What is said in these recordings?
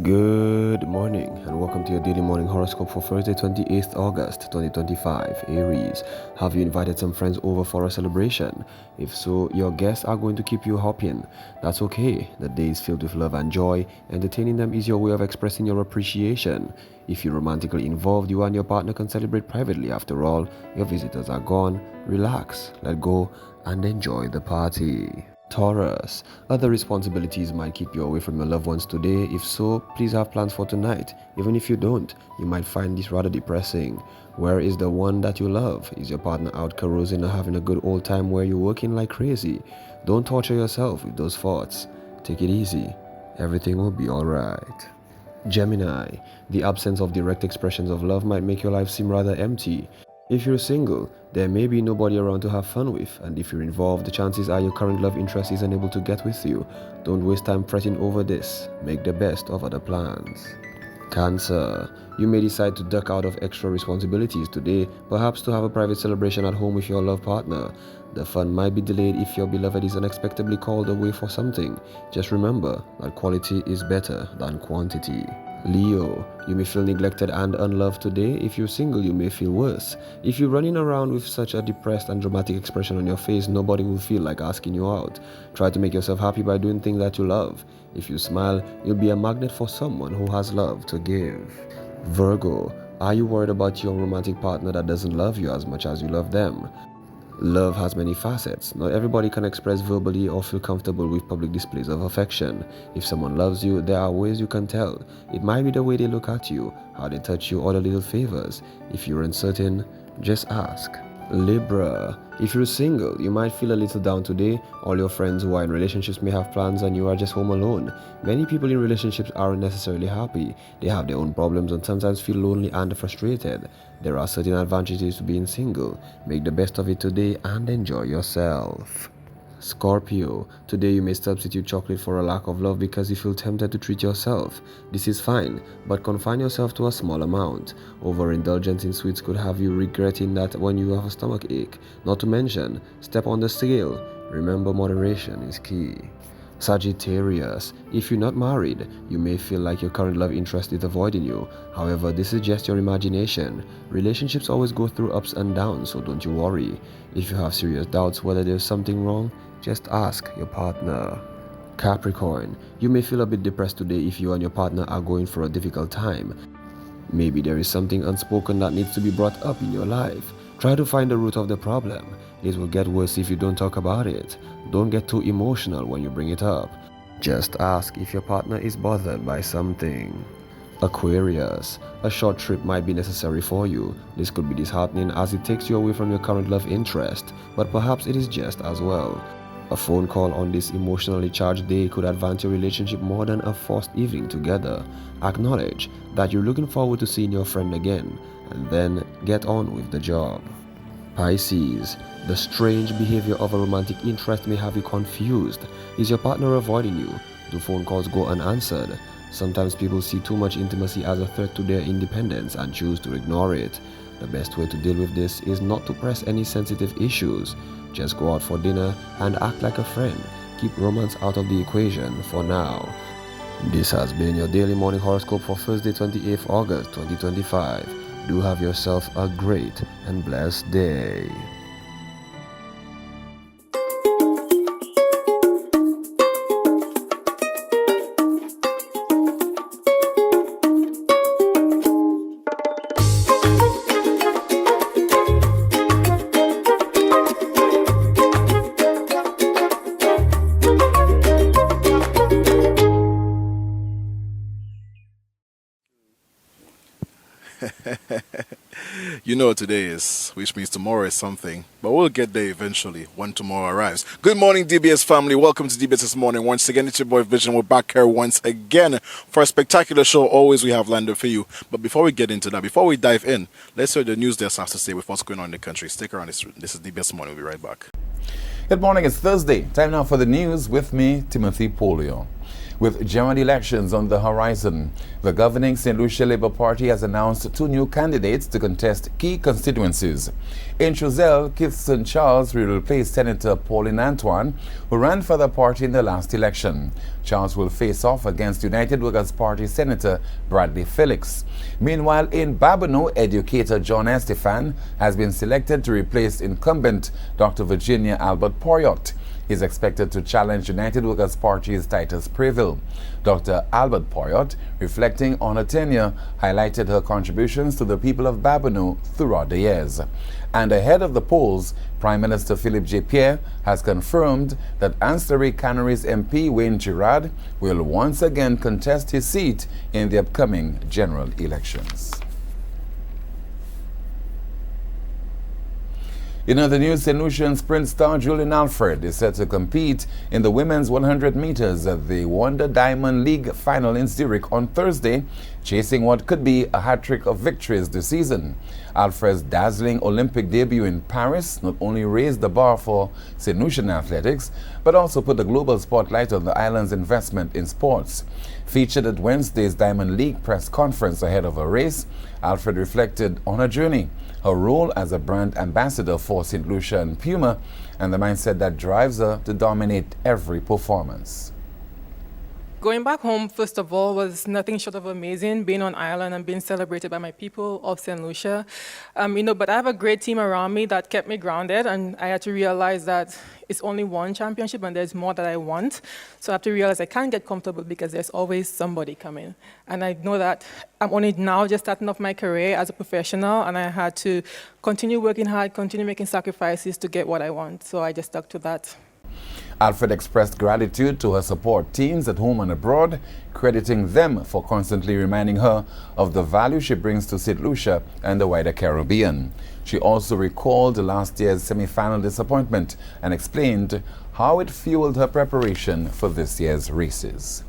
Good morning and welcome to your daily morning horoscope for Thursday, 28th August 2025. Aries, have you invited some friends over for a celebration? If so, your guests are going to keep you hopping. That's okay. The day is filled with love and joy. Entertaining them is your way of expressing your appreciation. If you're romantically involved, you and your partner can celebrate privately. After all, your visitors are gone. Relax, let go, and enjoy the party. Taurus, other responsibilities might keep you away from your loved ones today. If so, please have plans for tonight. Even if you don't, you might find this rather depressing. Where is the one that you love? Is your partner out carousing or having a good old time where you're working like crazy? Don't torture yourself with those thoughts. Take it easy. Everything will be alright. Gemini, the absence of direct expressions of love might make your life seem rather empty. If you're single, there may be nobody around to have fun with, and if you're involved, the chances are your current love interest is unable to get with you. Don't waste time fretting over this. Make the best of other plans. Cancer, you may decide to duck out of extra responsibilities today, perhaps to have a private celebration at home with your love partner. The fun might be delayed if your beloved is unexpectedly called away for something. Just remember that quality is better than quantity. Leo, you may feel neglected and unloved today. If you're single, you may feel worse. If you're running around with such a depressed and dramatic expression on your face, nobody will feel like asking you out. Try to make yourself happy by doing things that you love. If you smile, you'll be a magnet for someone who has love to give. Virgo, are you worried about your romantic partner that doesn't love you as much as you love them? Love has many facets. Not everybody can express verbally or feel comfortable with public displays of affection. If someone loves you, there are ways you can tell. It might be the way they look at you, how they touch you, or the little favors. If you're uncertain, just ask. Libra, if you're single, you might feel a little down today. All your friends who are in relationships may have plans and you are just home alone. Many people in relationships aren't necessarily happy. They have their own problems and sometimes feel lonely and frustrated. There are certain advantages to being single. Make the best of it today and enjoy yourself. Scorpio, today you may substitute chocolate for a lack of love because you feel tempted to treat yourself. This is fine, but confine yourself to a small amount. Overindulgence in sweets could have you regretting that when you have a stomach ache. Not to mention, step on the scale. Remember, moderation is key. Sagittarius, if you're not married, you may feel like your current love interest is avoiding you. However, this is just your imagination. Relationships always go through ups and downs, so don't you worry. If you have serious doubts whether there's something wrong, just ask your partner. Capricorn, you may feel a bit depressed today if you and your partner are going through a difficult time. Maybe there is something unspoken that needs to be brought up in your life. Try to find the root of the problem. It will get worse if you don't talk about it. Don't get too emotional when you bring it up. Just ask if your partner is bothered by something. Aquarius, a short trip might be necessary for you. This could be disheartening as it takes you away from your current love interest, but perhaps it is just as well. A phone call on this emotionally charged day could advance your relationship more than a forced evening together. Acknowledge that you're looking forward to seeing your friend again, and then get on with the job. Pisces, the strange behavior of a romantic interest may have you confused. Is your partner avoiding you? Do phone calls go unanswered? Sometimes people see too much intimacy as a threat to their independence and choose to ignore it. The best way to deal with this is not to press any sensitive issues. Just go out for dinner and act like a friend. Keep romance out of the equation for now. This has been your daily morning horoscope for Thursday, 28th August 2025. Do have yourself a great and blessed day. You know what today is, which means tomorrow is something. But we'll get there eventually when tomorrow arrives. Good morning, DBS family. Welcome to DBS This Morning. Once again, it's your boy Vision. We're back here once again for a spectacular show. Always we have landed for you. But before we get into that, before we dive in, let's hear the news desk has to say with what's going on in the country. Stick around. This is DBS This Morning. We'll be right back. Good morning, it's Thursday. Time now for the news with me, Timothy Polio. With general elections on the horizon, the governing St. Lucia Labour Party has announced 2 new candidates to contest key constituencies. In Choiseul, Kirsten Charles will replace Senator Pauline Antoine, who ran for the party in the last election. Charles will face off against United Workers' Party Senator Bradley Felix. Meanwhile, in Babonneau, educator John Estefan has been selected to replace incumbent Dr. Virginia Albert Poiriot. He is expected to challenge United Workers' Party's Titus Preville. Dr. Albert Poiriot, reflecting on her tenure, highlighted her contributions to the people of Babonneau throughout the years. And ahead of the polls, Prime Minister Philippe J. Pierre has confirmed that Ancillary Canaries MP Wayne Girard will once again contest his seat in the upcoming general elections. In other news, St. Lucian sprint star Julian Alfred is set to compete in the women's 100 meters at the Wonder Diamond League final in Zurich on Thursday, chasing what could be a hat-trick of victories this season. Alfred's dazzling Olympic debut in Paris not only raised the bar for St. Lucian athletics, but also put a global spotlight on the island's investment in sports. Featured at Wednesday's Diamond League press conference ahead of her race, Alfred reflected on her journey, her role as a brand ambassador for St. Lucia and Puma, and the mindset that drives her to dominate every performance. Going back home, first of all, was nothing short of amazing, being on Ireland and being celebrated by my people of St. Lucia. But I have a great team around me that kept me grounded, and I had to realize that it's only one championship and there's more that I want. So I have to realize I can't get comfortable because there's always somebody coming. And I know that I'm only now just starting off my career as a professional, and I had to continue working hard, continue making sacrifices to get what I want. So I just stuck to that. Alfred expressed gratitude to her support teams at home and abroad, crediting them for constantly reminding her of the value she brings to St. Lucia and the wider Caribbean. She also recalled last year's semi-final disappointment and explained how it fueled her preparation for this year's races.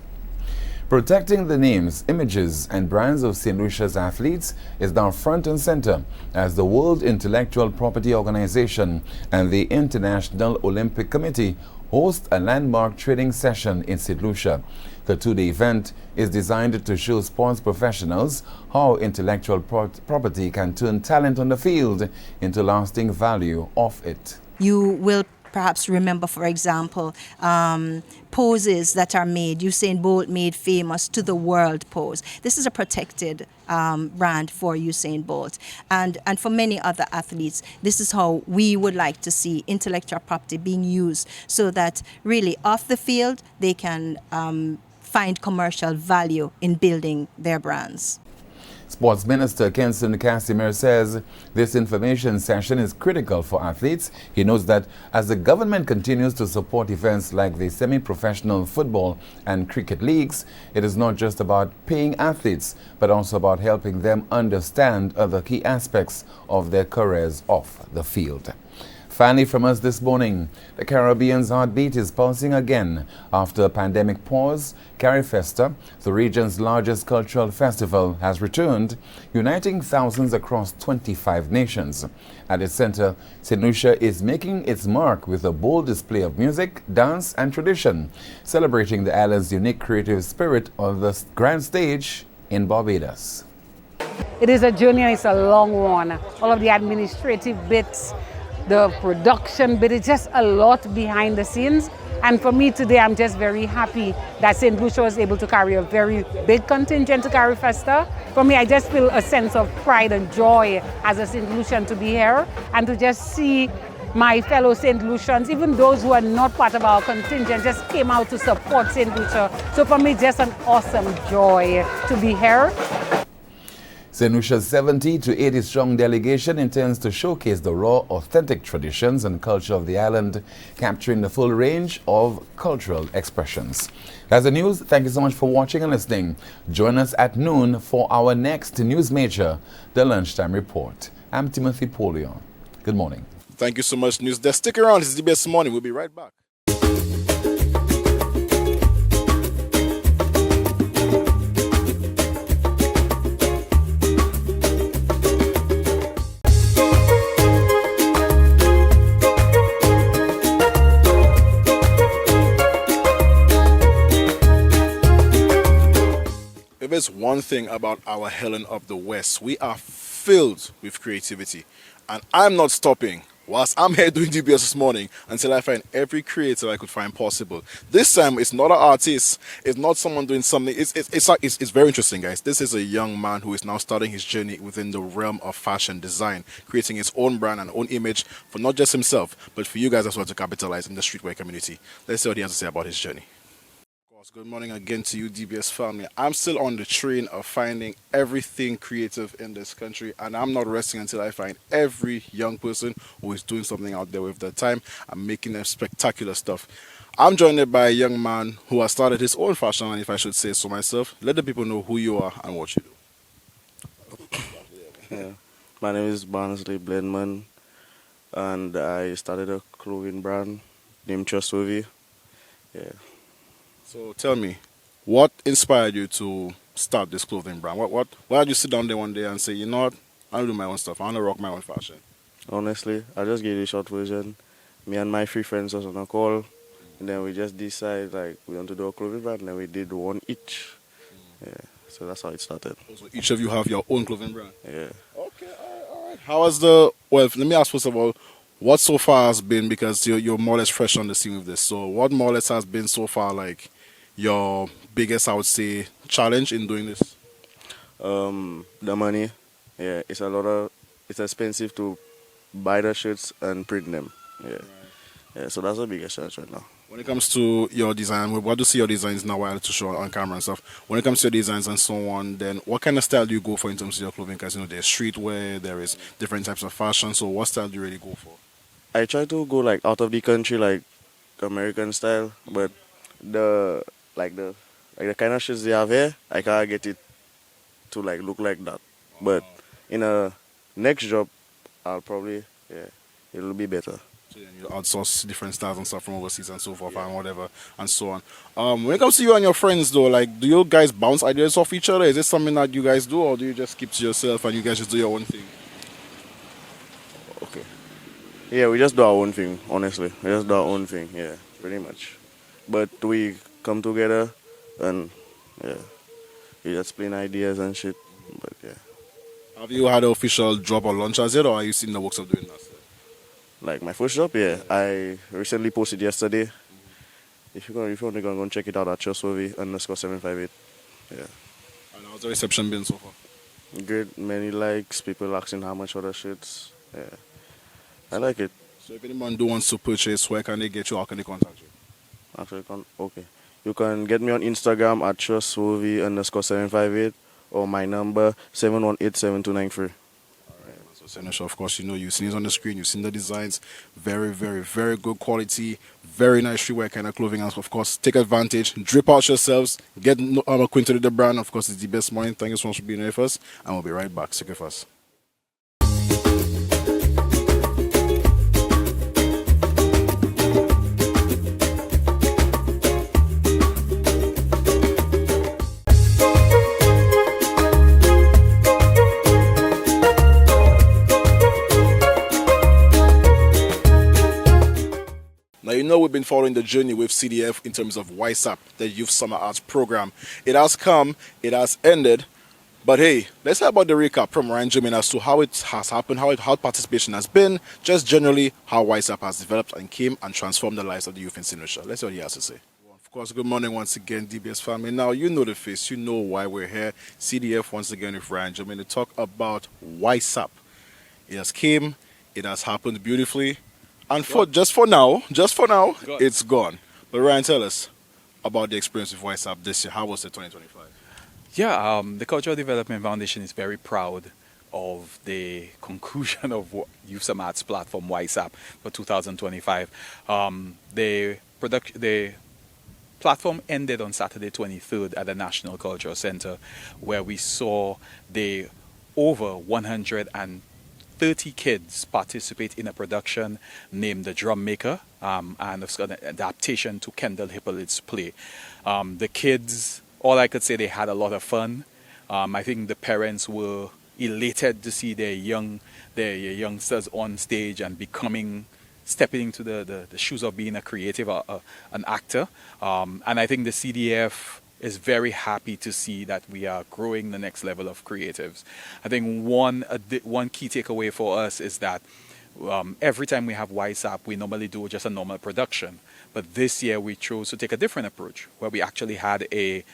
Protecting the names, images, and brands of St. Lucia's athletes is now front and center as the World Intellectual Property Organization and the International Olympic Committee host a landmark training session in St. Lucia. The 2-day event is designed to show sports professionals how intellectual property can turn talent on the field into lasting value of it. You will perhaps remember, for example, poses that are made. Usain Bolt made famous to the world pose. This is a protected brand for Usain Bolt. And for many other athletes, this is how we would like to see intellectual property being used so that really off the field they can find commercial value in building their brands. Sports Minister Kenson Casimir says this information session is critical for athletes. He notes that as the government continues to support events like the semi-professional football and cricket leagues, it is not just about paying athletes, but also about helping them understand other key aspects of their careers off the field. Finally, from us this morning, the Caribbean's heartbeat is pulsing again after a pandemic pause. CariFesta, the region's largest cultural festival, has returned, uniting thousands across 25 nations. At its center, St. Lucia is making its mark with a bold display of music, dance, and tradition, celebrating the island's unique creative spirit on the grand stage in Barbados. It is a journey and it's a long one. All of the administrative bits, the production, but it's just a lot behind the scenes. And for me today, I'm just very happy that St. Lucia was able to carry a very big contingent to CariFesta. For me, I just feel a sense of pride and joy as a St. Lucian to be here and to just see my fellow St. Lucians, even those who are not part of our contingent, just came out to support St. Lucia. So for me, just an awesome joy to be here. St. Lucia's 70 to 80 strong delegation intends to showcase the raw, authentic traditions and culture of the island, capturing the full range of cultural expressions. That's the news. Thank you so much for watching and listening. Join us at noon for our next news major, the Lunchtime Report. I'm Timothy Polion. Good morning. Thank you so much, News Desk. Stick around. It's DBS Morning. We'll be right back. If it's one thing about our Helen of the West, we are filled with creativity. And I'm not stopping whilst I'm here doing DBS this morning until I find every creator I could find possible. This time, it's not an artist. It's not someone doing something. It's very interesting, guys. This is a young man who is now starting his journey within the realm of fashion design, creating his own brand and own image for not just himself, but for you guys as well to capitalize in the streetwear community. Let's see what he has to say about his journey. Good morning again to you, DBS family. I'm still on the train of finding everything creative in this country, and I'm not resting until I find every young person who is doing something out there with their time and making them spectacular stuff. I'm joined by a young man who has started his own fashion line, if I should say so myself. Let the people know who you are and what you do. Yeah. My name is Barnsley Bledman, and I started a clothing brand named Trustworthy. Yeah. So tell me, what inspired you to start this clothing brand? Why did you sit down there one day and say, you know what, I want to do my own stuff, I want to rock my own fashion? Honestly, I just gave you a short version. Me and my 3 friends was on a call, and then we just decided like we want to do a clothing brand, and then we did one each. Yeah, so that's how it started. So each of you have your own clothing brand? Yeah. Okay, all right. How has let me ask first of all, what so far has been, because you're more or less fresh on the scene with this, so what more or less has been so far like your biggest, I would say, challenge in doing this? The money. Yeah, it's expensive to buy the shirts and print them. Yeah. Right. Yeah, so that's the biggest challenge right now. When it comes to your design, we're about to see your designs now while to show on camera and stuff. When it comes to your designs and so on, then what kind of style do you go for in terms of your clothing? Because, there's streetwear, there is different types of fashion, so what style do you really go for? I try to go like out of the country, like American style, but the kind of shirts they have here, I can't get it to like look like that. But in a next job, I'll probably it'll be better. So then you outsource different styles and stuff from overseas and so forth and whatever and so on. When it comes to you and your friends though, like, do you guys bounce ideas off each other? Is this something that you guys do, or do you just keep to yourself and you guys just do your own thing? Okay. Yeah, we just do our own thing, honestly. We just do our own thing, yeah, pretty much. But we come together and we just plan ideas and shit. But yeah. Have you had an official drop or launch as yet, or are you still in the works of doing that? Like my first job, yeah. I recently posted yesterday. If you want to go and check it out at Trustworthy_758. Yeah. And how's the reception been so far? Good, many likes, people asking how much for the shirts. Yeah. I like it. So if anyone wants to purchase, where can they get you? How can they contact you? Actually, okay. You can get me on Instagram at Trustworthy_758 or my number 718-7293. So Senosha, of course, you've seen it on the screen, you've seen the designs, very, very, very good quality, very nice streetwear kind of clothing, and of course, take advantage, drip out yourselves, get acquainted with the brand. Of course, it's the best morning. Thank you so much for being here with us, and we'll be right back. Stick with us. Now, we've been following the journey with CDF in terms of YSAP, the Youth Summer Arts Program. It has come, it has ended, but hey, let's hear about the recap from Ryan Jermaine as to how it has happened, how participation has been, just generally how YSAP has developed and came and transformed the lives of the youth in St. Lucia. Let's hear what he has to say. Of course, good morning once again, DBS family. Now, you know the face, you know why we're here. CDF once again with Ryan Jermaine to talk about YSAP. It has came, it has happened beautifully. And just for now, it's gone. But Ryan, tell us about the experience with YSAP this year. How was it 2025? Yeah, the Cultural Development Foundation is very proud of the conclusion of Youth Summer Arts platform YSAP for 2025. The platform ended on Saturday 23rd at the National Cultural Center, where we saw the over 130 kids participate in a production named The Drum Maker, and it's an adaptation to Kendall Hippolyte's play. The kids, all I could say, they had a lot of fun. I think the parents were elated to see their youngsters on stage and stepping into the shoes of being a creative, an actor. And I think the CDF is very happy to see that we are growing the next level of creatives. I think one key takeaway for us is that every time we have YSAP, we normally do just a normal production. But this year we chose to take a different approach, where we actually had a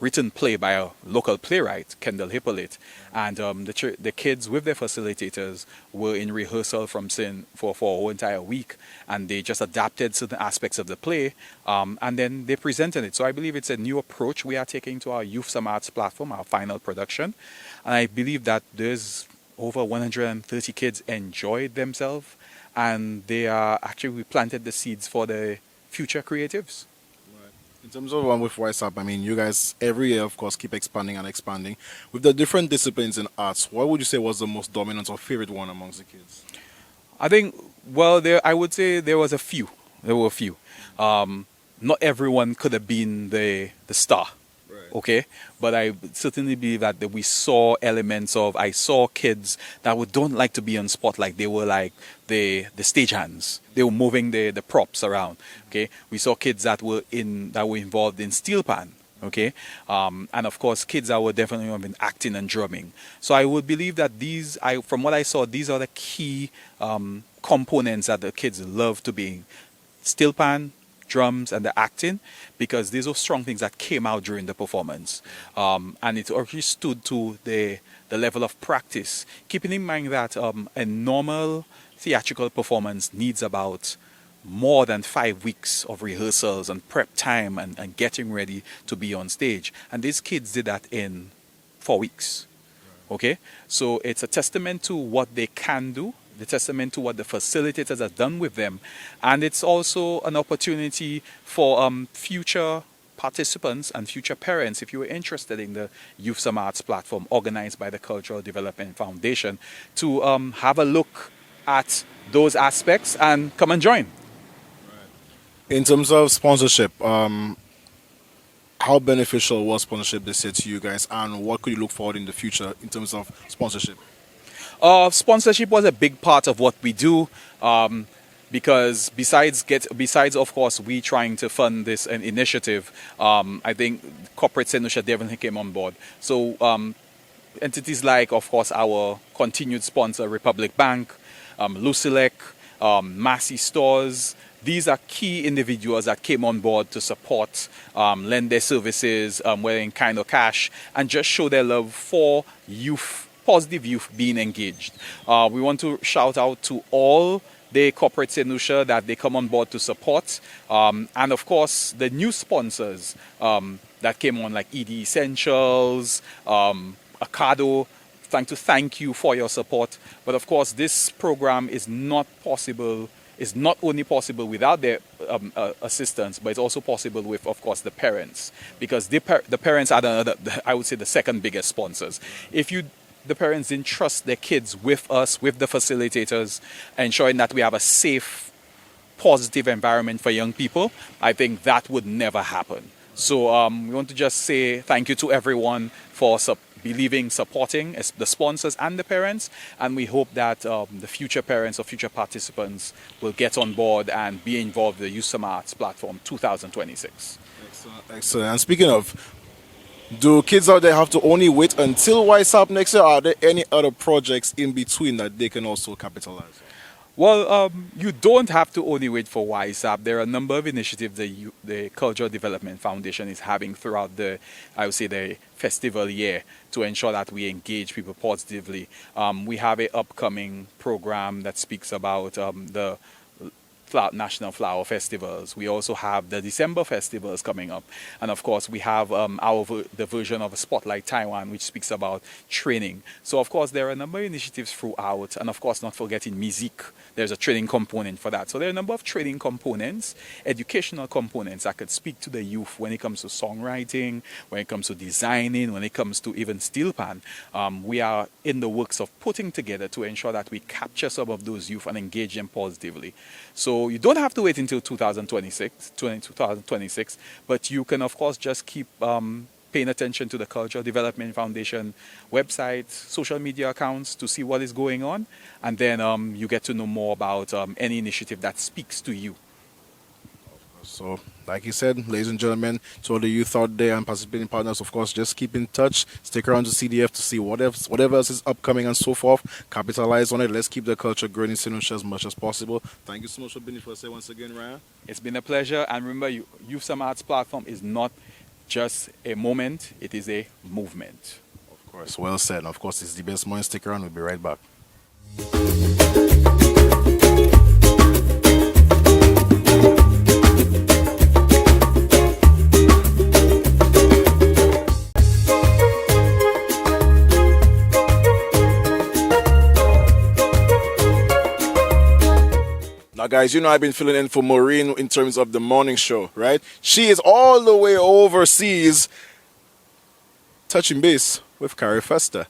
written play by a local playwright, Kendall Hippolyte, and the kids with their facilitators were in rehearsal for a whole entire week, and they just adapted certain aspects of the play, and then they presented it. So I believe it's a new approach we are taking to our Youth Some Arts platform, our final production, and I believe that there's over 130 kids enjoyed themselves, and they are actually, we planted the seeds for the future creatives. In terms of with YSAP, I mean, you guys every year, of course, keep expanding and expanding. With the different disciplines in arts, what would you say was the most dominant or favorite one amongst the kids? I think, I would say there was a few. There were a few. Not everyone could have been the star. Okay, but I certainly believe that we saw elements of, I saw kids that don't like to be on spotlight. They were like the stagehands. They were moving the props around. Okay, we saw kids that were involved in steel pan. Okay, and of course kids that were definitely involved in acting and drumming. So I would believe that from what I saw, these are the key components that the kids love to be: steel pan, drums, and the acting, because these are strong things that came out during the performance, and it actually stood to the level of practice, keeping in mind that a normal theatrical performance needs about more than 5 weeks of rehearsals and prep time and getting ready to be on stage, and these kids did that in 4 weeks. Okay, so it's a testament to what they can do, the testament to what the facilitators have done with them, and it's also an opportunity for future participants and future parents, if you were interested in the Youth Some Arts platform organized by the Cultural Development Foundation, to have a look at those aspects and come and join. In terms of sponsorship, how beneficial was sponsorship this year to you guys, and what could you look forward in the future in terms of sponsorship? Sponsorship was a big part of what we do, because besides of course we trying to fund this initiative, I think corporate St. Lucia definitely came on board. So entities like, of course, our continued sponsor Republic Bank, Lucilec, Massey Stores. These are key individuals that came on board to support, lend their services, whether in kind or cash, and just show their love for youth, positive youth being engaged. We want to shout out to all the corporate St. Lucia that they come on board to support, and of course the new sponsors that came on, like ED Essentials, Ocado. Thank you for your support. But of course this program is not only possible without their assistance, but it's also possible with, of course, the parents, because the parents are I would say the second biggest sponsors. If the parents didn't trust their kids with us, with the facilitators, ensuring that we have a safe, positive environment for young people, I think that would never happen. So we want to just say thank you to everyone for believing, supporting the sponsors and the parents, and we hope that the future parents or future participants will get on board and be involved in the Youth Some Arts platform 2026. Excellent. And speaking of, do kids out there have to only wait until YSAP next year, or are there any other projects in between that they can also capitalize on? Well, you don't have to only wait for YSAP. There are a number of initiatives the Cultural Development Foundation is having throughout the festival year to ensure that we engage people positively. We have an upcoming program that speaks about the National Flower Festivals. We also have the December festivals coming up, and of course we have the version of Spotlight Taiwan, which speaks about training. So of course there are a number of initiatives throughout, and of course not forgetting music. There's a training component for that. So there are a number of training components, educational components that could speak to the youth when it comes to songwriting, when it comes to designing, when it comes to even steel pan. We are in the works of putting together to ensure that we capture some of those youth and engage them positively. So you don't have to wait until 2026, but you can of course just keep paying attention to the Cultural Development Foundation website, social media accounts to see what is going on, and then you get to know more about any initiative that speaks to you. So, like you said, ladies and gentlemen, to all the youth out there and participating partners, of course, just keep in touch. Stick around to CDF to see whatever else is upcoming and so forth. Capitalize on it. Let's keep the culture growing in St. Lucia as much as possible. Thank you so much for being here once again, Ryan. It's been a pleasure. And remember, Youth Summer Arts platform is not just a moment, it is a movement. Of course, well said. Of course, it's the best morning. Stick around. We'll be right back. Now, guys, you know I've been filling in for Maureen in terms of the morning show, right? She is all the way overseas touching base with Carrie Festa.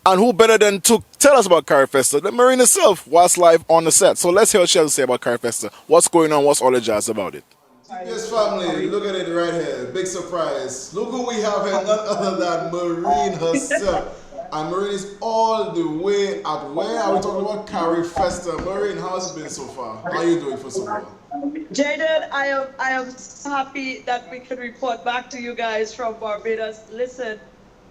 And who better than to tell us about Carrie Festa than Maureen herself was live on the set. So let's hear what she has to say about Carrie Festa. What's going on? What's all the jazz about it? Yes, family, look at it right here. Big surprise. Look who we have here, none other than Maureen herself. And Maureen is all the way at where are we talking about Carrie Festa? Maureen, how has it been so far? How are you doing for so far? Jaden, I am so happy that we could report back to you guys from Barbados. Listen,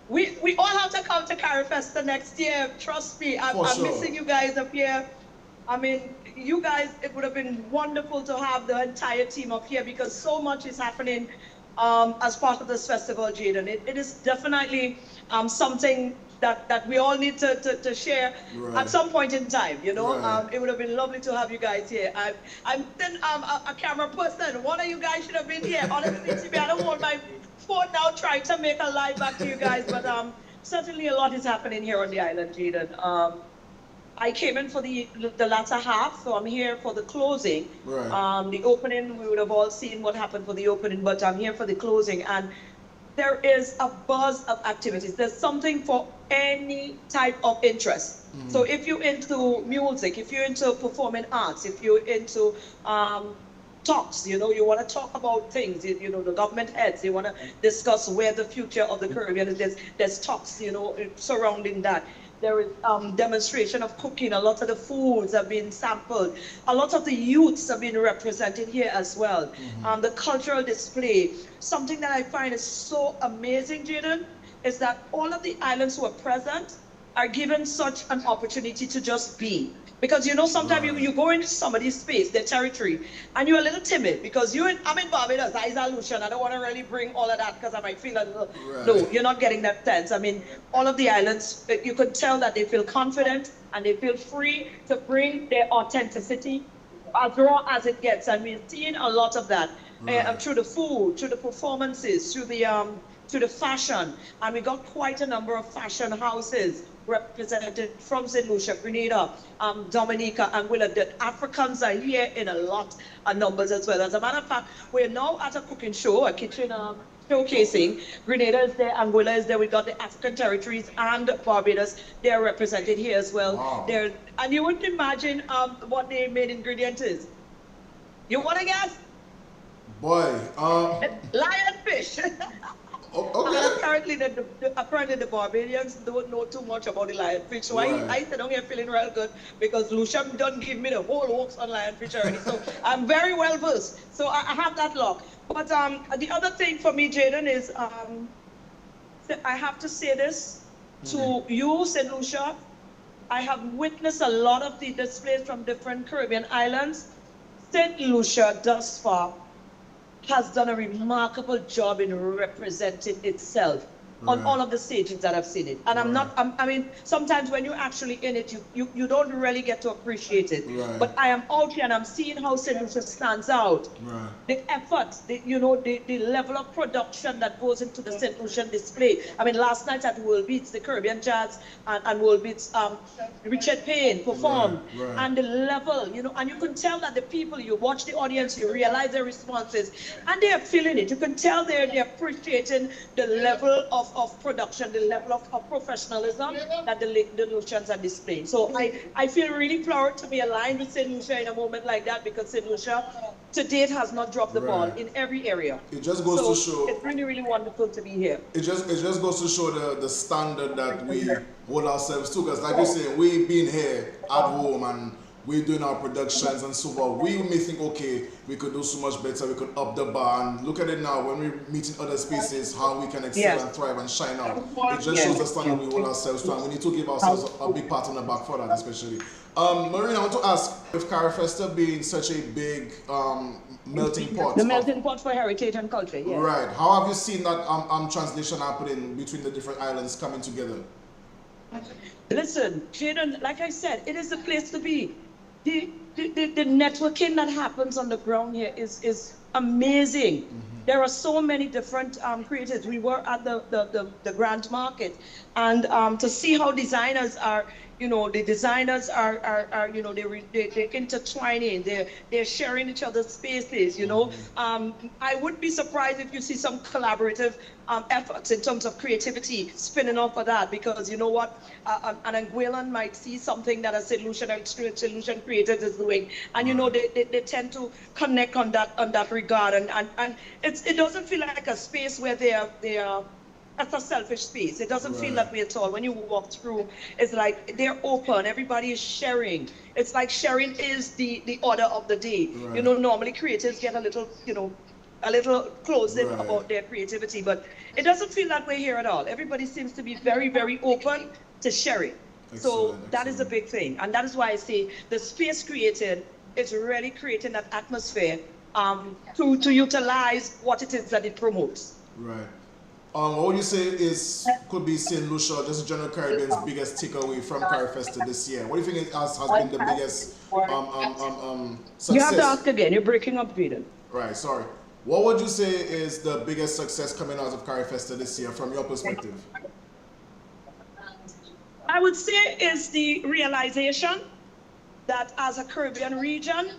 we all have to come to Carrie Festa next year. Trust me, I'm missing you guys up here. I mean, you guys, it would have been wonderful to have the entire team up here because so much is happening as part of this festival, Jaden. It is definitely something that we all need to share at some point in time, you know. It would have been lovely to have you guys here. I'm then a camera person. One of you guys should have been here. Honestly, I don't want my phone now trying to make a live back to you guys, but certainly a lot is happening here on the island, Jaden. I came in for the latter half, so I'm here for the closing. The opening, we would have all seen what happened for the opening, but I'm here for the closing, and there is a buzz of activities. There's something for any type of interest. So if you're into music, if you're into performing arts, if you're into talks, you know, you want to talk about things, you know, the government heads, you want to discuss where the future of the Caribbean is, there's talks, you know, surrounding that. There is demonstration of cooking. A lot of the foods have been sampled. A lot of the youths have been represented here as well. The cultural display. Something that I find is so amazing, Jaden, is that all of the islands who are present are given such an opportunity to just be. Because, you know, sometimes you go into somebody's space, their territory, and you're a little timid because I'm in Barbados, I'm St. Lucia, and I don't want to really bring all of that because I might feel a little, no, you're not getting that sense. I mean, all of the islands, you could tell that they feel confident and they feel free to bring their authenticity as raw as it gets. And we're seeing a lot of that through the food, through the performances, through the fashion. And we got quite a number of fashion houses represented from St. Lucia, Grenada, Dominica, and Willard. The Africans are here in a lot of numbers as well. As a matter of fact, we're now at a cooking show, a kitchen showcasing. Grenada is there, Anguilla is there. We got the African territories and Barbados. They're represented here as well. Wow. And you wouldn't imagine what the main ingredient is. You want to guess? Boy, lionfish. Okay. Apparently the Barbadians don't know too much about the lionfish. So I said, I'm here feeling real good because Lucia done give me the whole works on lionfish already. So I'm very well versed. So I have that luck. But the other thing for me, Jaden, is I have to say this to you, St. Lucia. I have witnessed a lot of the displays from different Caribbean islands. St. Lucia, thus far, has done a remarkable job in representing itself on all of the stages that I've seen it. And I mean, sometimes when you're actually in it, you don't really get to appreciate it. But I am out here and I'm seeing how St. Lucia stands out. The effort, the level of production that goes into the St. Lucian display. I mean, last night at World Beats, the Caribbean Jazz and World Beats, Richard Payne performed. And the level, you know, and you can tell that the people, you watch the audience, you realize their responses, and they're feeling it. You can tell they're appreciating the level of production, the level of professionalism that the Lucians are displaying. So I feel really proud to be aligned with St. Lucia in a moment like that because St. Lucia to date has not dropped the ball in every area. It just goes to show. It's really, really wonderful to be here. It just goes to show the standard that we hold ourselves to. Because like you say, we've been here at home and we're doing our productions and so forth, we may think, okay, we could do so much better, we could up the bar, and look at it now when we meet in other spaces, how we can excel and thrive and shine out. It just shows the standard we hold ourselves to, and we need to give ourselves a big pat on the back for that, especially. Marina, I want to ask, with Carifesta being such a big melting pot. The melting pot for heritage and culture, yes. Right. How have you seen that translation happening between the different islands coming together? Listen, Jaden, like I said, it is the place to be. The networking that happens on the ground here is amazing. There are so many different creators. We were at the Grand Market, and to see how designers are, the designers are they're intertwining, they're sharing each other's spaces, I would be surprised if you see some collaborative efforts in terms of creativity spinning off of that, because you know what, an Anguillan might see something that a solution creative is doing, and they tend to connect on that regard, and it doesn't feel like a space where they are that's a selfish space. It doesn't feel that way at all. When you walk through, it's like they're open. Everybody is sharing. It's like sharing is the order of the day. Right. Normally creatives get a little closed in about their creativity, but it doesn't feel that way here at all. Everybody seems to be very, very open to sharing. So that is a big thing. And that is why I say the space created is really creating that atmosphere to utilize what it is that it promotes. Right. What would you say could be St. Lucia, just General Caribbean's biggest takeaway from Carifesta this year? What do you think has been the biggest success? You have to ask again. You're breaking up, Peter. Right, sorry. What would you say is the biggest success coming out of Carifesta this year from your perspective? I would say is the realization that as a Caribbean region,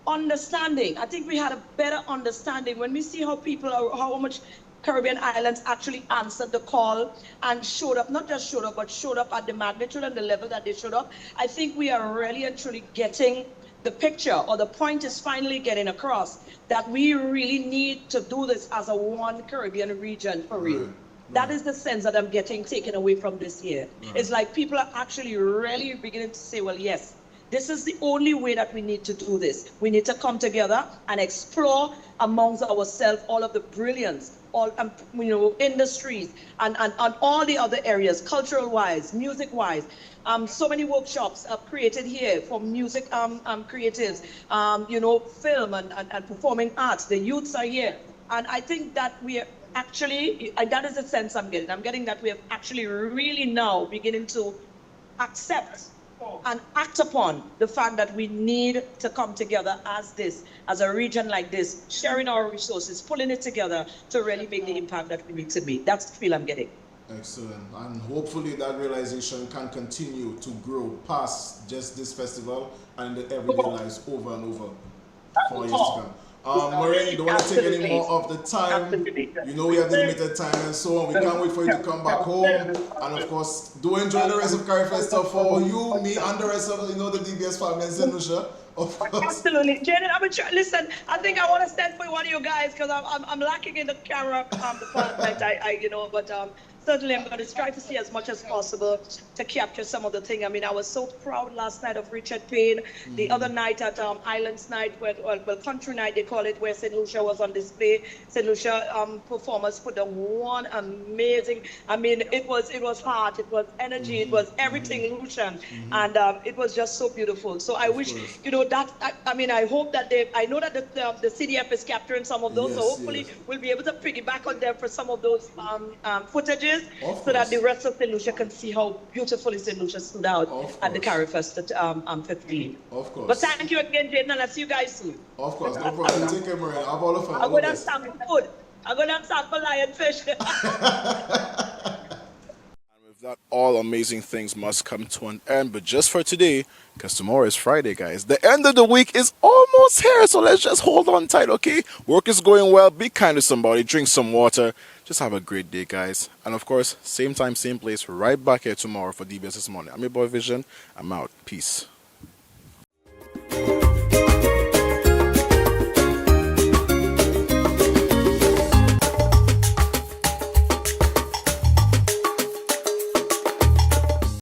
understanding. I think we had a better understanding when we see how much Caribbean islands actually answered the call and showed up, not just showed up, but showed up at the magnitude and the level that they showed up. I think we are really and truly getting the picture, or the point is finally getting across that we really need to do this as a one Caribbean region for real. Right. That is the sense that I'm getting taken away from this year. Right. It's like people are actually really beginning to say, well, yes, this is the only way that we need to do this. We need to come together and explore amongst ourselves all of the brilliance, all industries and all the other areas, cultural-wise, music-wise. So many workshops are created here for music creatives, film and performing arts. The youths are here. And I think that we are actually, that is the sense I'm getting. I'm getting that we are actually really now beginning to accept and act upon the fact that we need to come together as a region like this, sharing our resources, pulling it together to really make the impact that we need to make. That's the feel I'm getting. Excellent. And hopefully that realization can continue to grow past just this festival and in the everyday lives over and over for years to come. Maureen, you don't want to take any more of the time. You know we have the limited time and so on. We can't wait for you to come back home. And of course, do enjoy the rest of Carifesta for you, me, and the rest of the DBS family in St. Lucia. Of course. Absolutely. Janet, listen, I think I want to stand for one of you guys because I'm lacking in the camera department, but certainly I'm going to try to see as much as possible to capture some of the thing. I mean, I was so proud last night of Richard Payne. The other night at Islands Night, Country Night they call it, where St. Lucia was on display. St. Lucia performers put on one amazing, I mean, it was heart, it was energy, it was everything Lucian. And it was just so beautiful. So I wish, I hope that I know that the CDF is capturing some of those, so hopefully we'll be able to piggyback on them for some of those footages, so that the rest of St. Lucia can see how beautifully St. Lucia stood out at the Carifesta 15. Of course. But thank you again, Jaden, and I'll see you guys soon. Of course, no problem. Take care, Maria. Have all the fun. I'm going to sample food. I'm going to sample lionfish. That all amazing things must come to an end, but just for today, because tomorrow is Friday, guys. The end of the week is almost here, so let's just hold on tight, okay? Work is going well. Be kind to somebody. Drink some water. Just have a great day, guys. And of course, same time, same place, right back here tomorrow for DBS This Morning. I'm your boy Vision. I'm out. Peace.